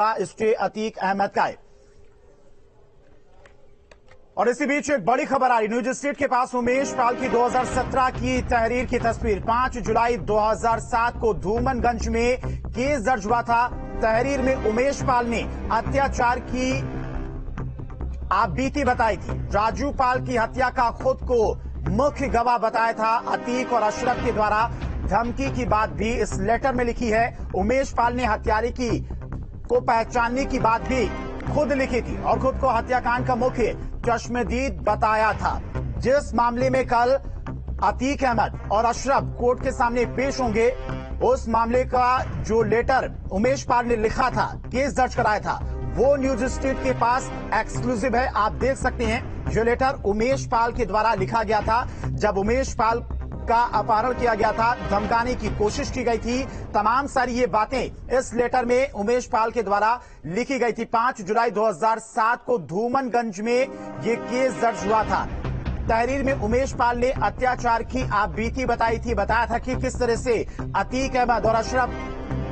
इसके अतीक अहमद का है। और इसी बीच एक बड़ी खबर आ रही, न्यूज स्ट्रीट के पास उमेश पाल की 2017 की तहरीर की तस्वीर। 5 जुलाई 2007 को धूमनगंज में केस दर्ज हुआ था। तहरीर में उमेश पाल ने अत्याचार की आप बीती बताई थी। राजू पाल की हत्या का खुद को मुख्य गवाह बताया था। अतीक और अशरफ के द्वारा धमकी की बात भी इस लेटर में लिखी है। उमेश पाल ने हत्यारे को पहचानने की बात भी खुद लिखी थी और खुद को हत्याकांड का मुख्य चश्मदीद बताया था। जिस मामले में कल अतीक अहमद और अशरफ कोर्ट के सामने पेश होंगे, उस मामले का जो लेटर उमेश पाल ने लिखा था, केस दर्ज कराया था, वो न्यूज स्ट्रीट के पास एक्सक्लूसिव है। आप देख सकते हैं जो लेटर उमेश पाल के द्वारा लिखा गया था। जब उमेश पाल का अपहरण किया गया था, धमकाने की कोशिश की गई थी, तमाम सारी ये बातें इस लेटर में उमेश पाल के द्वारा लिखी गई थी। 5 जुलाई 2007 को धूमनगंज में ये केस दर्ज हुआ था। तहरीर में उमेश पाल ने अत्याचार की आप बीती बताई थी। बताया था कि किस तरह से अतीक अहमद और अशरफ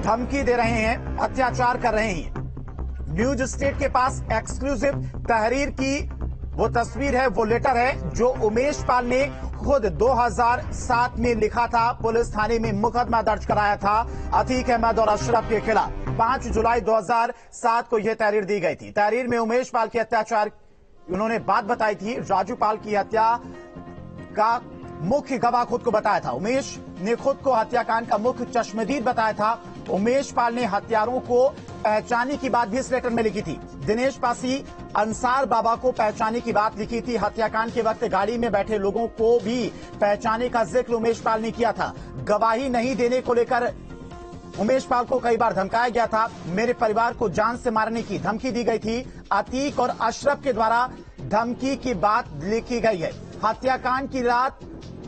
धमकी दे रहे हैं, अत्याचार कर रहे हैं। न्यूज स्ट्रीट के पास एक्सक्लूसिव तहरीर की वो तस्वीर है, वो लेटर है जो उमेश पाल ने खुद 2007 में लिखा था। पुलिस थाने में मुकदमा दर्ज कराया था अतीक अहमद और अशरफ के खिलाफ। 5 जुलाई 2007 को यह तहरीर दी गई थी। तहरीर में उमेश पाल के अत्याचार उन्होंने बात बताई थी। राजू पाल की हत्या का मुख्य गवाह खुद को बताया था। उमेश ने खुद को हत्याकांड का मुख्य चश्मदीद बताया था। उमेश पाल ने हत्यारों को पहचानने की बात भी इस लेटर में लिखी थी। दिनेश पासी अंसार बाबा को पहचानने की बात लिखी थी। हत्याकांड के वक्त गाड़ी में बैठे लोगों को भी पहचानने का जिक्र उमेश पाल ने किया था। गवाही नहीं देने को लेकर उमेश पाल को कई बार धमकाया गया था। मेरे परिवार को जान से मारने की धमकी दी गई थी। अतीक और अशरफ के द्वारा धमकी की बात लिखी गई है। हत्याकांड की रात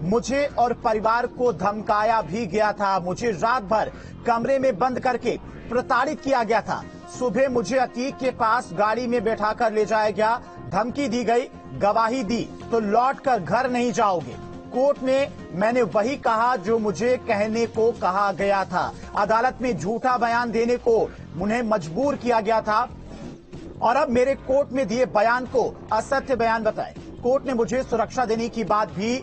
मुझे और परिवार को धमकाया भी गया था। मुझे रात भर कमरे में बंद करके प्रताड़ित किया गया था। सुबह मुझे अतीक के पास गाड़ी में बैठाकर ले जाया गया। धमकी दी गई, गवाही दी तो लौट कर घर नहीं जाओगे। कोर्ट में मैंने वही कहा जो मुझे कहने को कहा गया था। अदालत में झूठा बयान देने को उन्हें मजबूर किया गया था और अब मेरे कोर्ट में दिए बयान को असत्य बयान बताए। कोर्ट ने मुझे सुरक्षा देने की बात भी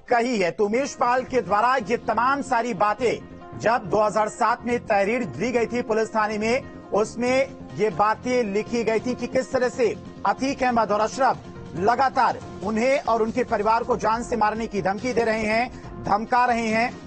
कही है। तो उमेश पाल के द्वारा ये तमाम सारी बातें जब 2007 में तहरीर दी गई थी पुलिस थाने में, उसमें ये बातें लिखी गई थी कि किस तरह से अतीक अहमद और अशरफ लगातार उन्हें और उनके परिवार को जान से मारने की धमकी दे रहे हैं, धमका रहे हैं।